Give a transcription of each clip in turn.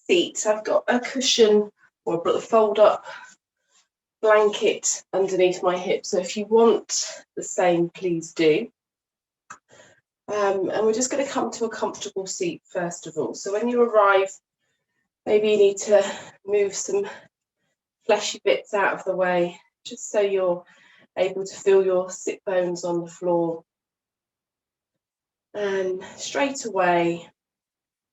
seat, I've got a cushion or I've got a fold-up blanket underneath my hip. So if you want the same, please do. And we're just going to come to a comfortable seat first of all. So when you arrive, maybe you need to move some fleshy bits out of the way, just so you're able to feel your sit bones on the floor. And straight away,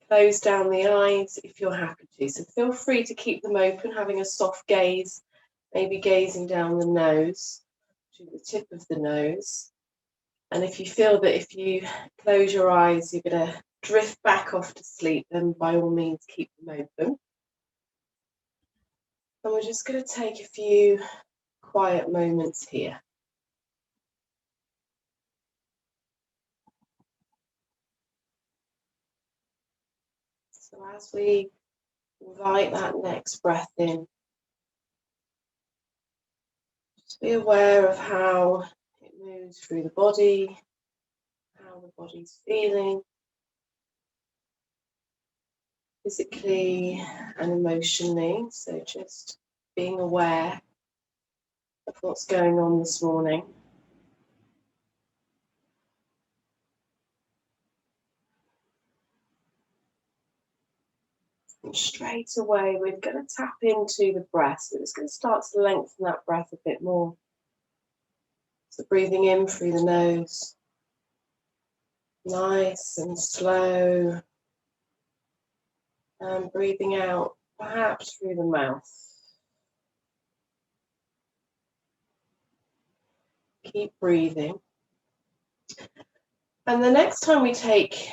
close down the eyes if you're happy to. So feel free to keep them open, having a soft gaze, maybe gazing down the nose, to the tip of the nose. And if you feel that if you close your eyes, you're going to drift back off to sleep, then by all means keep them open. And we're just going to take a few quiet moments here. So as we invite that next breath in, just be aware of how it moves through the body, how the body's feeling, physically and emotionally. So just being aware of what's going on this morning. And straight away, we're going to tap into the breath. So it's going to start to lengthen that breath a bit more. So breathing in through the nose, nice and slow. And breathing out, perhaps through the mouth. Keep breathing. And the next time we take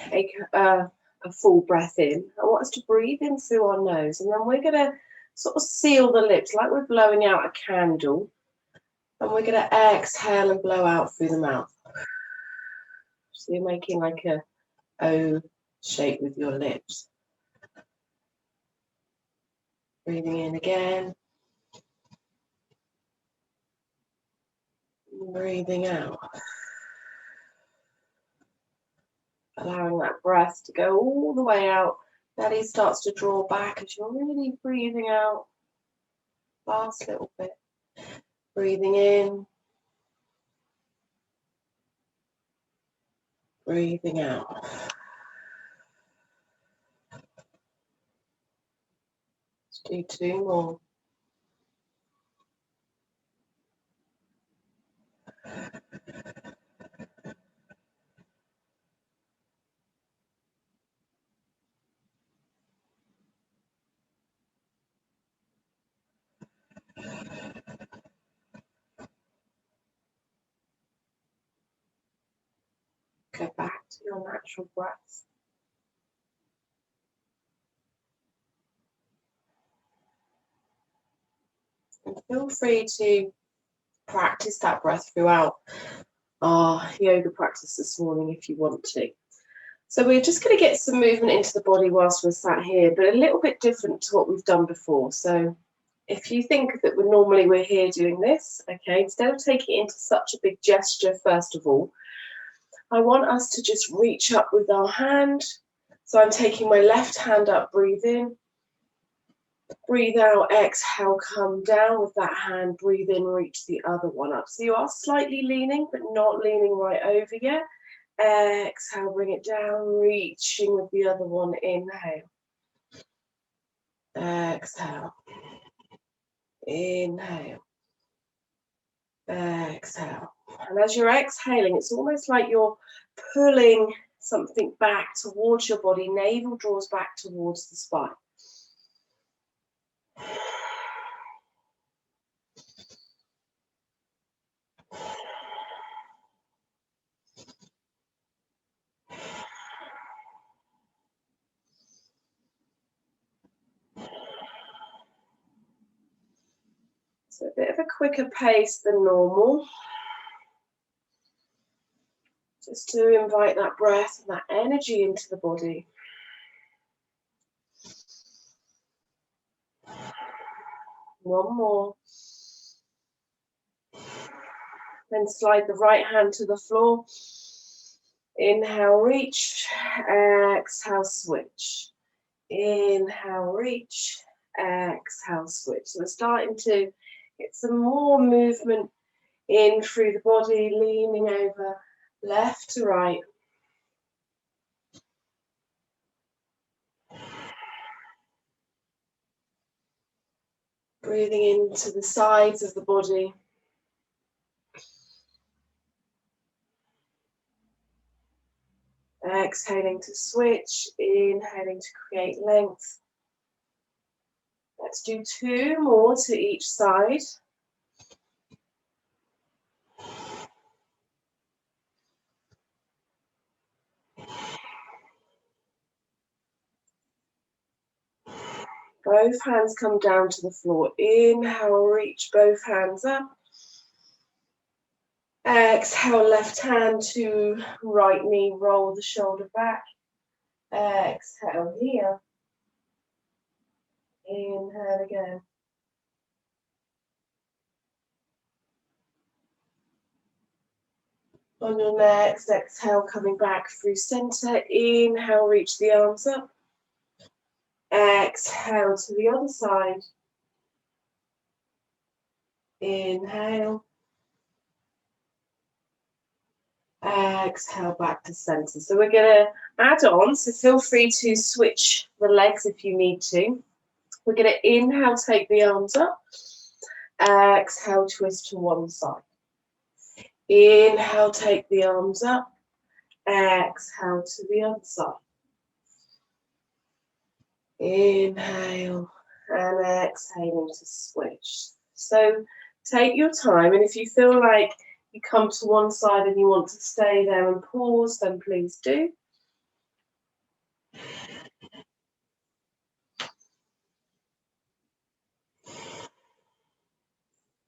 a full breath in, I want us to breathe in through our nose, and then we're going to sort of seal the lips like we're blowing out a candle, and we're going to exhale and blow out through the mouth. So you're making like a O shape with your lips. Breathing in again. Breathing out. Allowing that breath to go all the way out. Belly starts to draw back as you're really breathing out. Last little bit. Breathing in. Breathing out. Let's do 2 more. Go back to your natural breath. And feel free to practice that breath throughout our yoga practice this morning if you want to. So we're just going to get some movement into the body whilst we're sat here, but a little bit different to what we've done before. So if you think that we're here doing this, okay, instead of taking it into such a big gesture, first of all, I want us to just reach up with our hand. So I'm taking my left hand up, breathe in. Breathe out, exhale, come down with that hand, breathe in, reach the other one up. So you are slightly leaning, but not leaning right over yet. Exhale, bring it down, reaching with the other one, inhale. Exhale. Inhale. Exhale. And as you're exhaling, it's almost like you're pulling something back towards your body. Navel draws back towards the spine. So a bit of a quicker pace than normal. Just to invite that breath and that energy into the body. One more. Then slide the right hand to the floor. Inhale, reach. Exhale, switch. Inhale, reach. Exhale, switch. So we're starting to get some more movement in through the body, leaning over left to right. Breathing into the sides of the body. Exhaling to switch, inhaling to create length. Let's do 2 more to each side. Both hands come down to the floor. Inhale, reach both hands up. Exhale, left hand to right knee, roll the shoulder back. Exhale here. Inhale again. On your next exhale, coming back through center. Inhale, reach the arms up. Exhale to the other side. Inhale. Exhale back to center. So we're going to add on, so feel free to switch the legs if you need to. We're going to inhale, take the arms up. Exhale, twist to one side. Inhale, take the arms up. Exhale to the other side. Inhale and exhaling to switch. So take your time, and if you feel like you come to one side and you want to stay there and pause, then please do.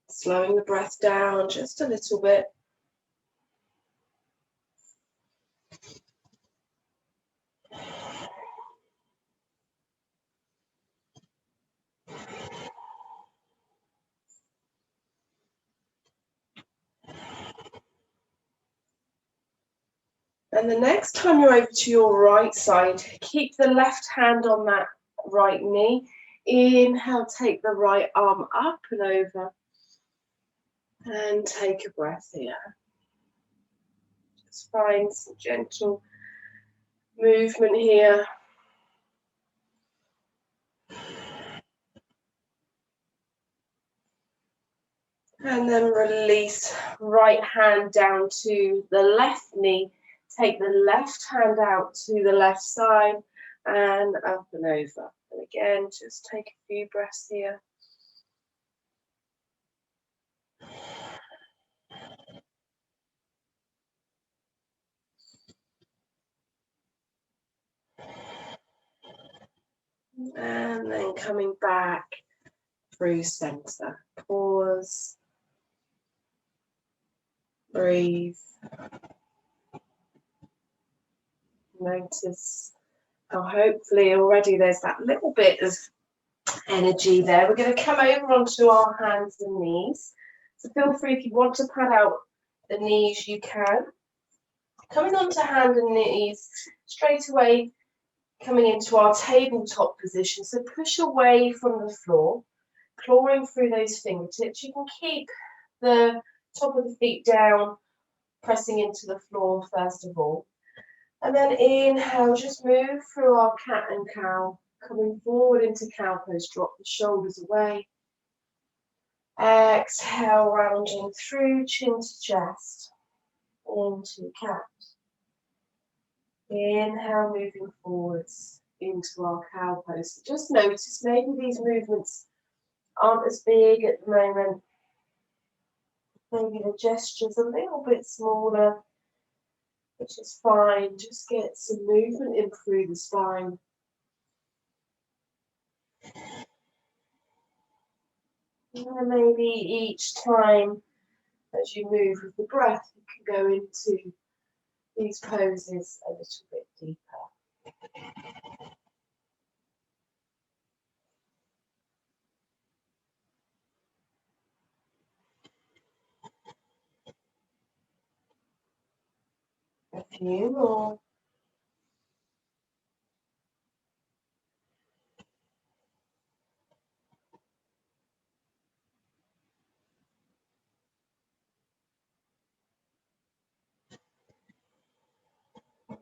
Slowing the breath down just a little bit. And the next time you're over to your right side, keep the left hand on that right knee. Inhale, take the right arm up and over. And take a breath here. Just find some gentle movement here. And then release, right hand down to the left knee. Take the left hand out to the left side and up and over. And again, just take a few breaths here. And then coming back through center. Pause. Breathe. Notice how hopefully already there's that little bit of energy there. We're going to come over onto our hands and knees. So feel free, if you want to pad out the knees, you can. Coming onto hand and knees, straight away coming into our tabletop position. So push away from the floor, clawing through those fingertips. You can keep the top of the feet down, pressing into the floor first of all. And then inhale, just move through our cat and cow, coming forward into cow pose, drop the shoulders away. Exhale, rounding through, chin to chest, into cat. Inhale, moving forwards into our cow pose. Just notice maybe these movements aren't as big at the moment. Maybe the gesture's a little bit smaller, which is fine. Just get some movement in through the spine. And maybe each time as you move with the breath, you can go into these poses a little bit deeper. A few more.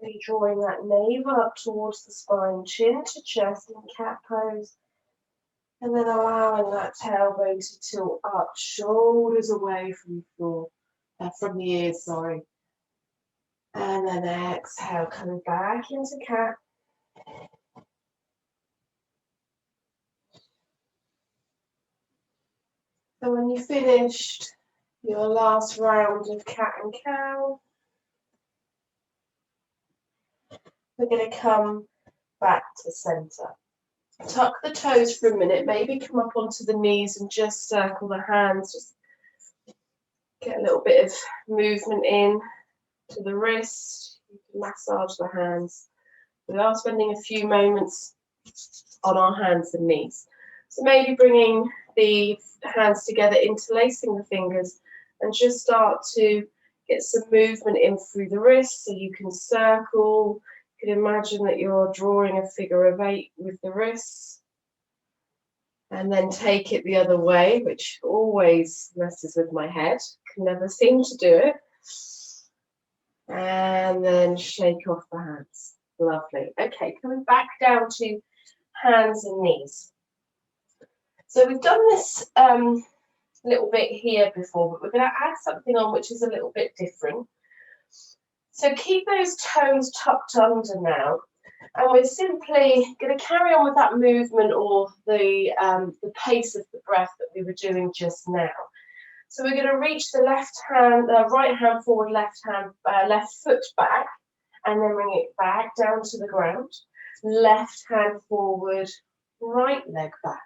Lovely, drawing that navel up towards the spine, chin to chest in cat pose. And then allowing that tailbone to tilt up, shoulders away from the floor, from the ears, sorry. And then exhale, coming back into cat. So when you finished your last round of cat and cow, we're going to come back to center. Tuck the toes for a minute, maybe come up onto the knees and just circle the hands. Just get a little bit of movement in to the wrist. You can massage the hands. We are spending a few moments on our hands and knees. So maybe bringing the hands together, interlacing the fingers, and just start to get some movement in through the wrists. So you can circle. You can imagine that you're drawing a figure of 8 with the wrists. And then take it the other way, which always messes with my head. Can never seem to do it. And then shake off the hands. Lovely. Okay, coming back down to hands and knees. So we've done this little bit here before, but we're going to add something on which is a little bit different. So keep those toes tucked under now, and we're simply going to carry on with that movement or the pace of the breath that we were doing just now. So we're going to reach the right hand forward, left foot back, and then bring it back down to the ground. Left hand forward, right leg back.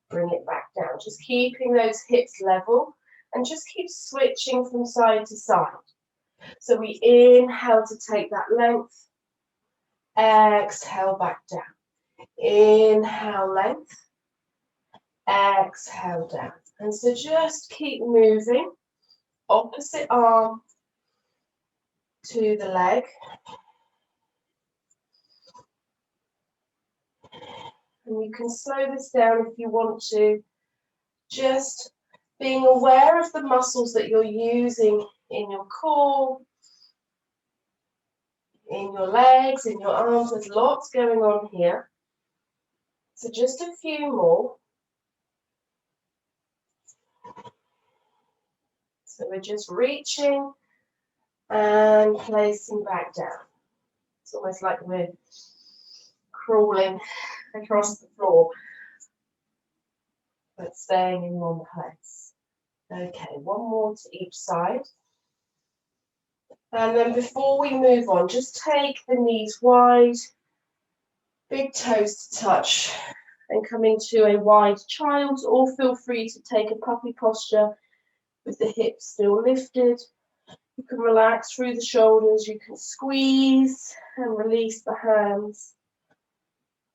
Bring it back down. Just keeping those hips level and just keep switching from side to side. So we inhale to take that length. Exhale back down. Inhale length. Exhale down. And so just keep moving. Opposite arm to the leg. And you can slow this down if you want to. Just being aware of the muscles that you're using in your core, in your legs, in your arms. There's lots going on here. So just a few more. So we're just reaching and placing back down. It's almost like we're crawling across the floor, but staying in one place. Okay, one more to each side. And then before we move on, just take the knees wide, big toes to touch, and come into a wide child, or feel free to take a puppy posture with the hips still lifted. You can relax through the shoulders, you can squeeze and release the hands.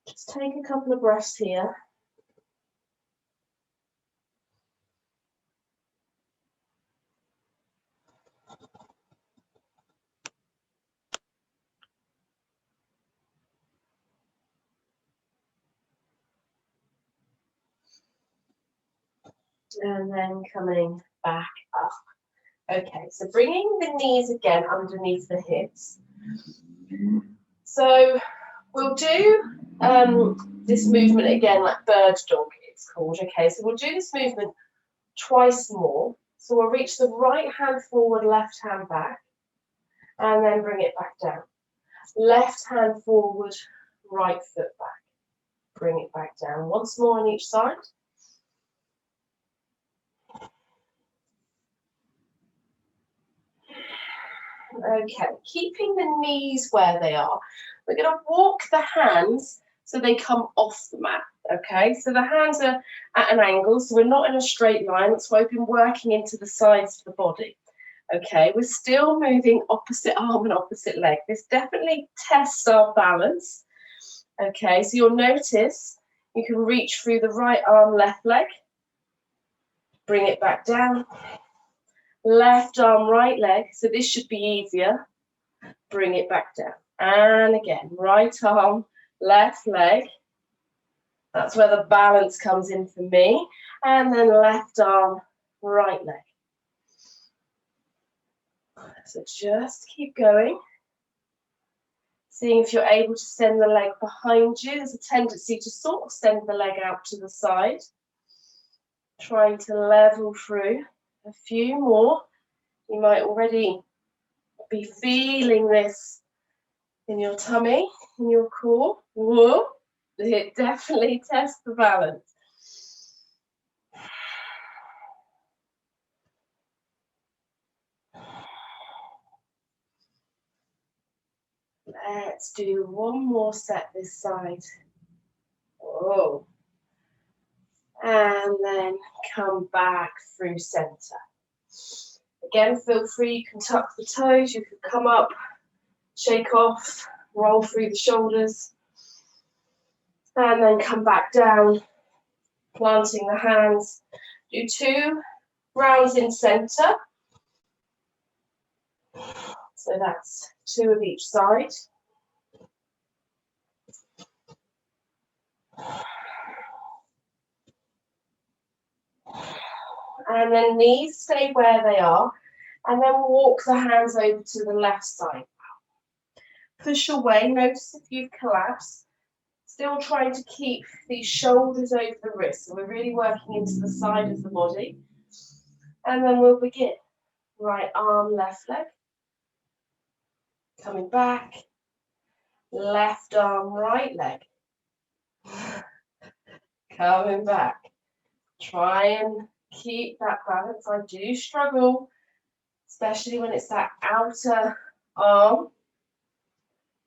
Just take a couple of breaths here. And then coming back up. Okay, so bringing the knees again underneath the hips. So we'll do this movement again, like bird dog it's called. Okay, so we'll do this movement twice more. So we'll reach the right hand forward, left hand back, and then bring it back down. Left hand forward, right foot back. Bring it back down. Once more on each side. Okay, keeping the knees where they are. We're going to walk the hands so they come off the mat, okay? So the hands are at an angle, so we're not in a straight line. That's why we've been working into the sides of the body, okay? We're still moving opposite arm and opposite leg. This definitely tests our balance, okay? So you'll notice you can reach through the right arm, left leg, bring it back down. Left arm, right leg, so this should be easier. Bring it back down. And again, right arm, left leg. That's where the balance comes in for me. And then left arm, right leg. So just keep going. Seeing if you're able to send the leg behind you. There's a tendency to sort of send the leg out to the side. Trying to level through. A few more. You might already be feeling this in your tummy, in your core. Whoa. It definitely tests the balance. Let's do one more set this side. Whoa. And then come back through center. Again, feel free, you can tuck the toes, you can come up, shake off, roll through the shoulders, and then come back down, planting the hands. Do 2 rounds in center. So that's 2 of each side. And then knees stay where they are. And then walk the hands over to the left side. Push away. Notice if you've collapsed. Still trying to keep these shoulders over the wrists. So we're really working into the side of the body. And then we'll begin. Right arm, left leg. Coming back. Left arm, right leg. Coming back. Try and keep that balance. I do struggle, especially when it's that outer arm.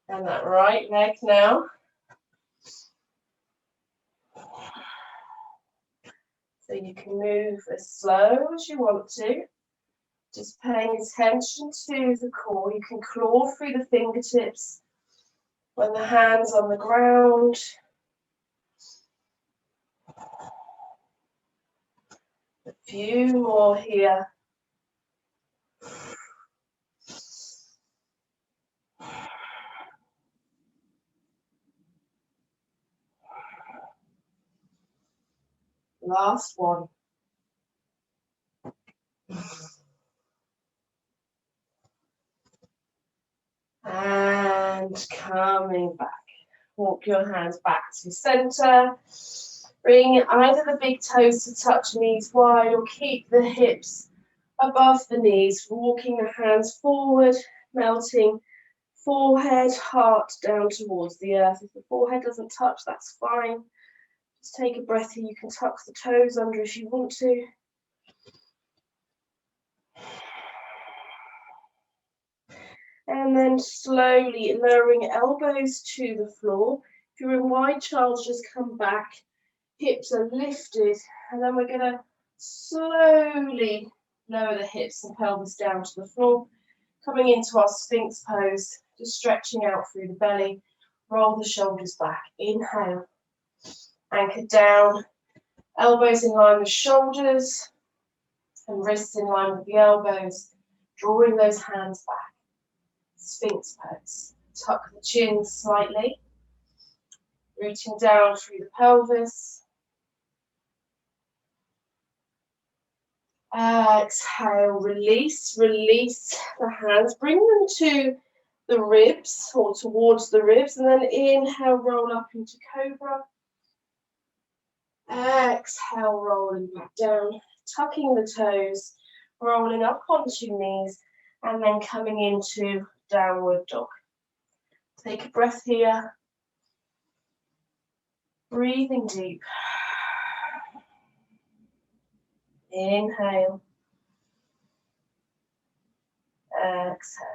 And that right leg now. So you can move as slow as you want to. Just paying attention to the core. You can claw through the fingertips when the hand's on the ground. A few more here. Last one. And coming back. Walk your hands back to center. Bring either the big toes to touch knees wide or keep the hips above the knees. Walking the hands forward, melting forehead, heart down towards the earth. If the forehead doesn't touch, that's fine. Just take a breath here. You can tuck the toes under if you want to. And then slowly lowering elbows to the floor. If you're in wide child's, just come back. Hips are lifted. And then we're going to slowly lower the hips and pelvis down to the floor. Coming into our Sphinx pose. Just stretching out through the belly. Roll the shoulders back. Inhale. Anchor down. Elbows in line with shoulders. And wrists in line with the elbows. Drawing those hands back. Sphinx pose. Tuck the chin slightly. Rooting down through the pelvis. Exhale, release the hands. Bring them to the ribs or towards the ribs. And then inhale, roll up into cobra. Exhale, rolling back down. Tucking the toes. Rolling up onto knees. And then coming into downward dog. Take a breath here. Breathing deep. Inhale. Exhale.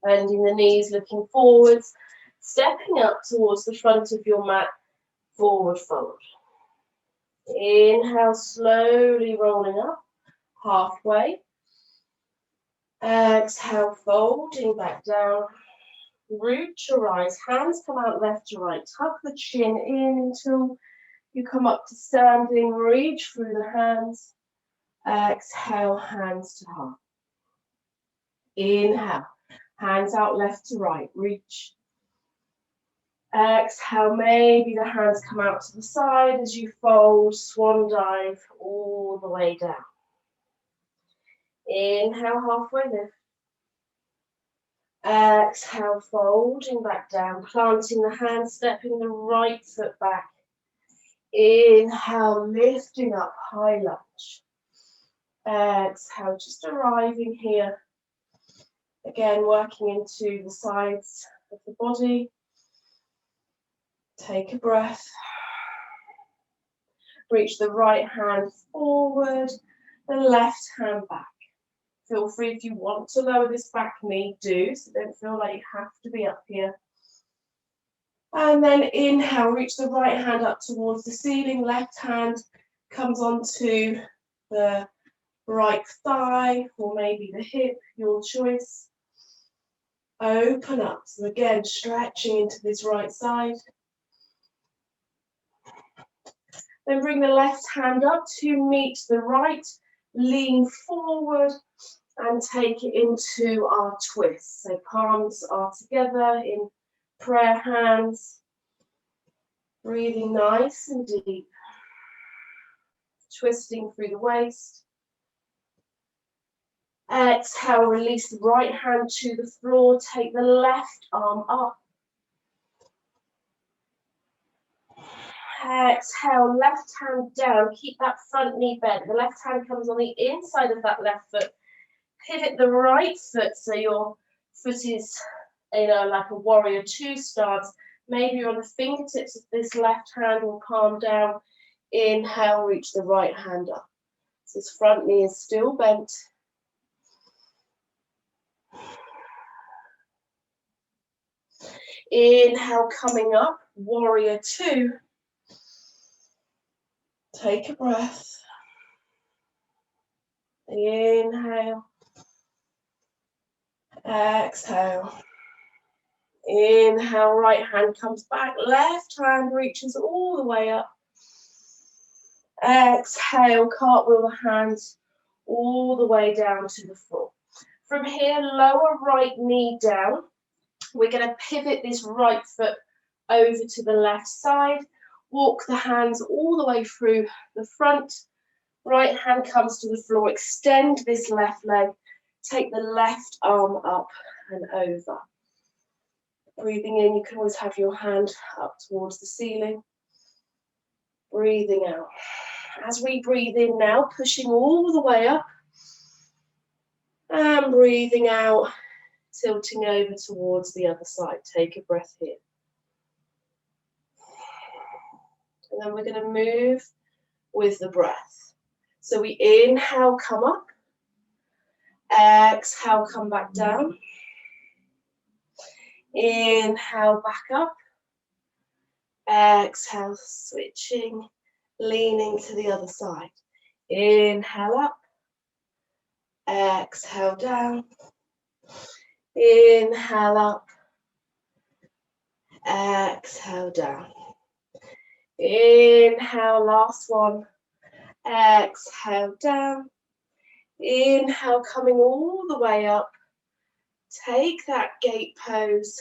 Bending the knees, looking forwards. Stepping up towards the front of your mat. Forward fold. Inhale, slowly rolling up. Halfway. Exhale, folding back down. Root your eyes. Hands come out left to right. Tuck the chin in until you come up to standing. Reach through the hands. Exhale, hands to heart. Inhale. Hands out left to right. Reach. Exhale, maybe the hands come out to the side as you fold. Swan dive all the way down. Inhale, halfway lift. Exhale, folding back down, planting the hand, stepping the right foot back. Inhale, lifting up, high lunge. Exhale, just arriving here. Again, working into the sides of the body. Take a breath. Reach the right hand forward, the left hand back. Feel free if you want to lower this back knee, do, so don't feel like you have to be up here. And then inhale, reach the right hand up towards the ceiling, left hand comes onto the right thigh or maybe the hip, your choice. Open up, so again, stretching into this right side. Then bring the left hand up to meet the right, lean forward and take it into our twist. So palms are together in prayer hands. Breathing nice and deep. Twisting through the waist. Exhale, release the right hand to the floor. Take the left arm up. Exhale, left hand down. Keep that front knee bent. The left hand comes on the inside of that left foot. Pivot the right foot so your foot is, like a warrior two stance. Maybe you're on the fingertips of this left hand or palm down. Inhale, reach the right hand up. So this front knee is still bent. Inhale, coming up, warrior two. Take a breath. Inhale. Exhale. Inhale, right hand comes back, left hand reaches all the way up. Exhale, cartwheel the hands all the way down to the floor. From here, lower right knee down. We're going to pivot this right foot over to the left side. Walk the hands all the way through the front. Right hand comes to the floor. Extend this left leg. Take the left arm up and over. Breathing in, you can always have your hand up towards the ceiling. Breathing out. As we breathe in now, pushing all the way up. And breathing out, tilting over towards the other side. Take a breath here. And then we're going to move with the breath. So we inhale, come up. Exhale, come back down. Inhale, back up. Exhale, switching, leaning to the other side. Inhale up. Exhale down. Inhale up. Exhale down. Inhale, last one. Exhale down. Inhale, coming all the way up. Take that gate pose.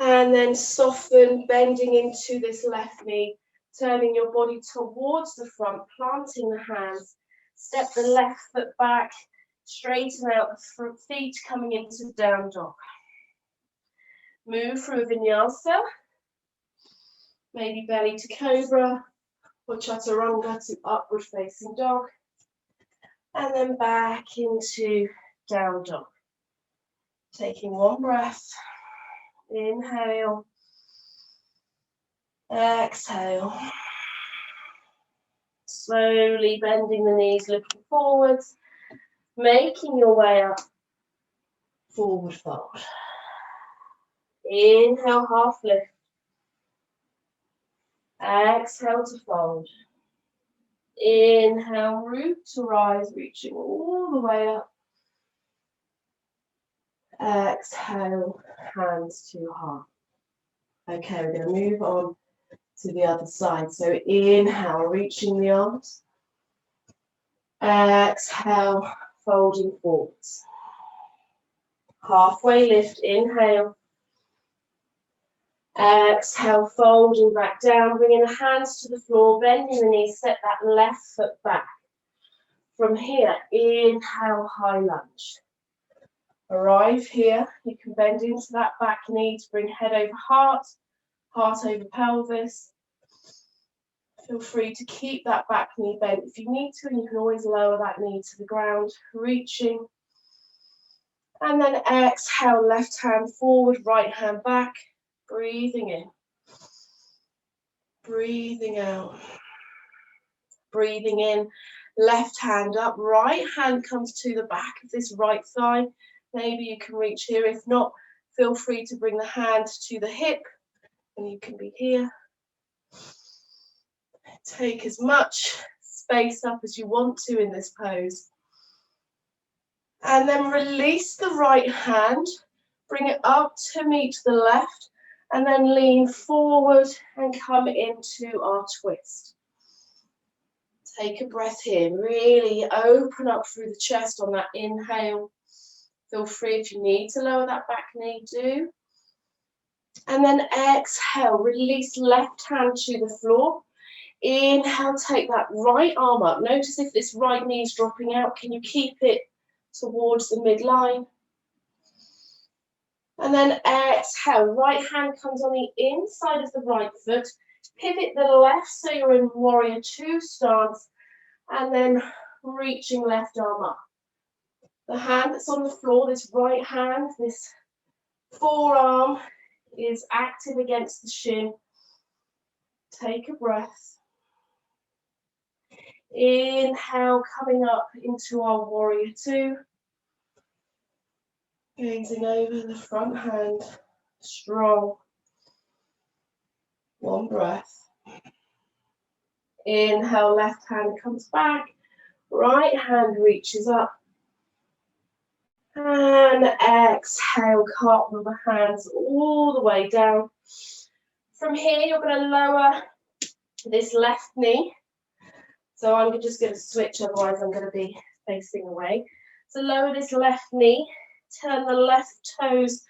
And then soften, bending into this left knee. Turning your body towards the front, planting the hands. Step the left foot back. Straighten out the front feet, coming into down dog. Move through vinyasa. Maybe belly to cobra or chaturanga to upward facing dog. And then back into down dog. Taking one breath. Inhale. Exhale. Slowly bending the knees, looking forwards. Making your way up. Forward fold. Inhale, half lift. Exhale to fold. Inhale, root to rise, reaching all the way up. Exhale, hands to heart. Okay, we're going to move on to the other side. So inhale, reaching the arms. Exhale, folding forwards. Halfway lift, inhale. Exhale, folding back down, bringing the hands to the floor, bending the knees, step that left foot back. From here, inhale, high lunge. Arrive here. You can bend into that back knee to bring head over heart, heart over pelvis. Feel free to keep that back knee bent if you need to, and you can always lower that knee to the ground, reaching. And then exhale, left hand forward, right hand back, breathing in. Breathing out. Breathing in, left hand up, right hand comes to the back of this right thigh. Maybe you can reach here. If not, feel free to bring the hand to the hip and you can be here. Take as much space up as you want to in this pose. And then release the right hand, bring it up to meet the left, and then lean forward and come into our twist. Take a breath here, really open up through the chest on that inhale. Feel free if you need to lower that back knee, do. And then exhale, release left hand to the floor. Inhale, take that right arm up. Notice if this right knee is dropping out, can you keep it towards the midline? And then exhale, right hand comes on the inside of the right foot. Pivot the left so you're in warrior two stance. And then reaching left arm up. The hand that's on the floor, this right hand, this forearm is active against the shin. Take a breath. Inhale, coming up into our warrior two. Gazing over the front hand, strong. One breath. Inhale, left hand comes back. Right hand reaches up. And exhale, cartwheel the hands all the way down. From here, you're going to lower this left knee. So I'm just going to switch, otherwise I'm going to be facing away. So lower this left knee, turn the left toes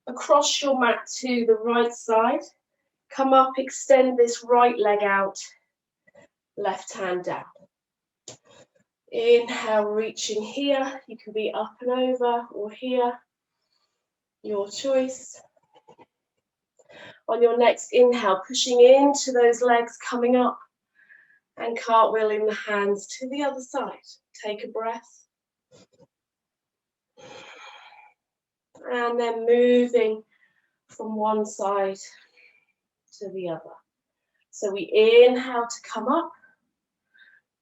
across your mat to the right side. Come up, extend this right leg out, left hand down. Inhale, reaching here. You can be up and over or here, your choice. On your next inhale, pushing into those legs, coming up and cartwheeling the hands to the other side. Take a breath. And then moving from one side to the other. So we inhale to come up.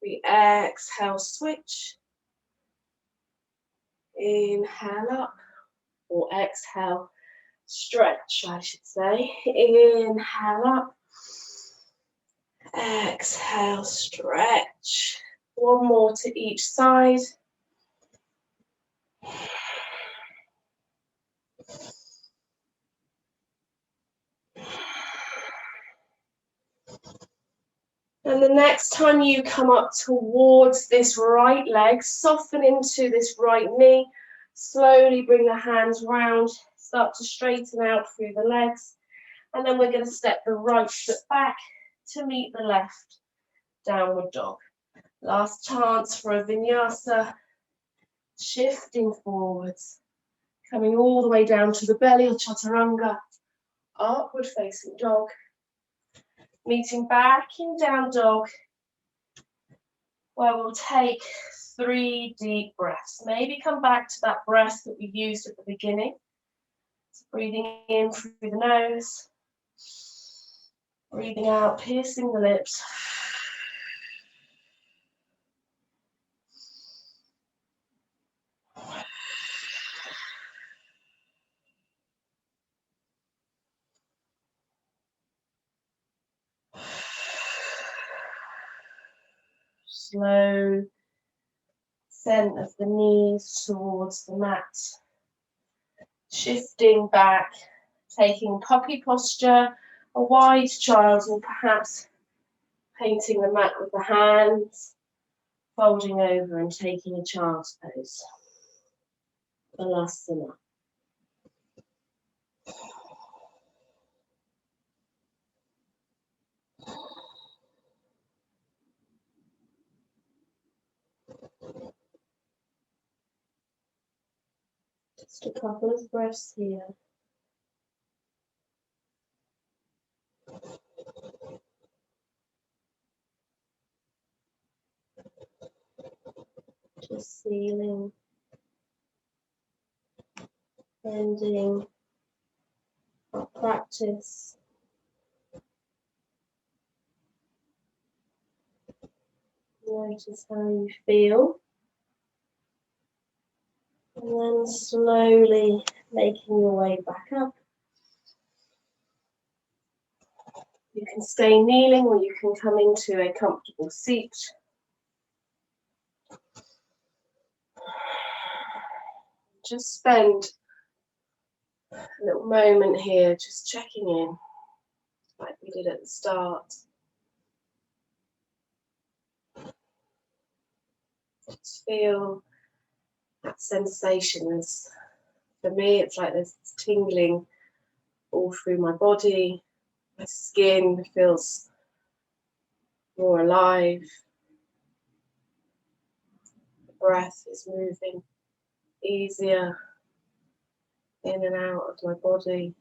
We exhale, switch. Inhale up, or exhale, stretch, I should say. Inhale up. Exhale, stretch. One more to each side. And the next time you come up towards this right leg, soften into this right knee. Slowly bring the hands round, start to straighten out through the legs. And then we're going to step the right foot back to meet the left. Downward dog. Last chance for a vinyasa. Shifting forwards. Coming all the way down to the belly or chaturanga. Upward facing dog. Meeting back in down dog, where we'll take 3 deep breaths. Maybe come back to that breath that we used at the beginning. So breathing in through the nose, breathing out, piercing the lips. Slow descent of the knees towards the mat. Shifting back, taking puppy posture, a wide child, or perhaps painting the mat with the hands, folding over and taking a child's pose. Balasana. Just a couple of breaths here. Just feeling, ending our practice. Notice how you feel. And then slowly making your way back up. You can stay kneeling or you can come into a comfortable seat. Just spend a little moment here just checking in, like we did at the start. Just feel that sensation. As for me, it's like there's tingling all through my body. My skin feels more alive. The breath is moving easier in and out of my body.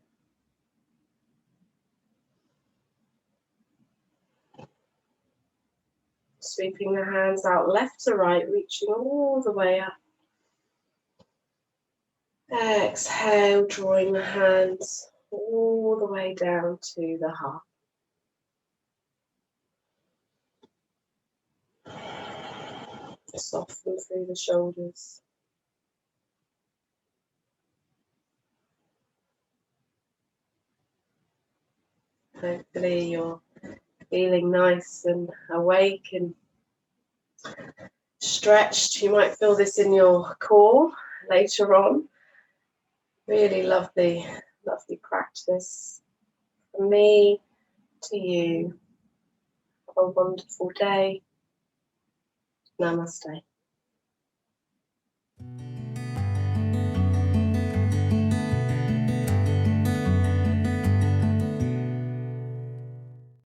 Sweeping the hands out left to right, reaching all the way up. Exhale, drawing the hands all the way down to the heart. Soften through the shoulders. Hopefully you're feeling nice and awake and stretched. You might feel this in your core later on. Really lovely, lovely practice. From me to you, have a wonderful day. Namaste.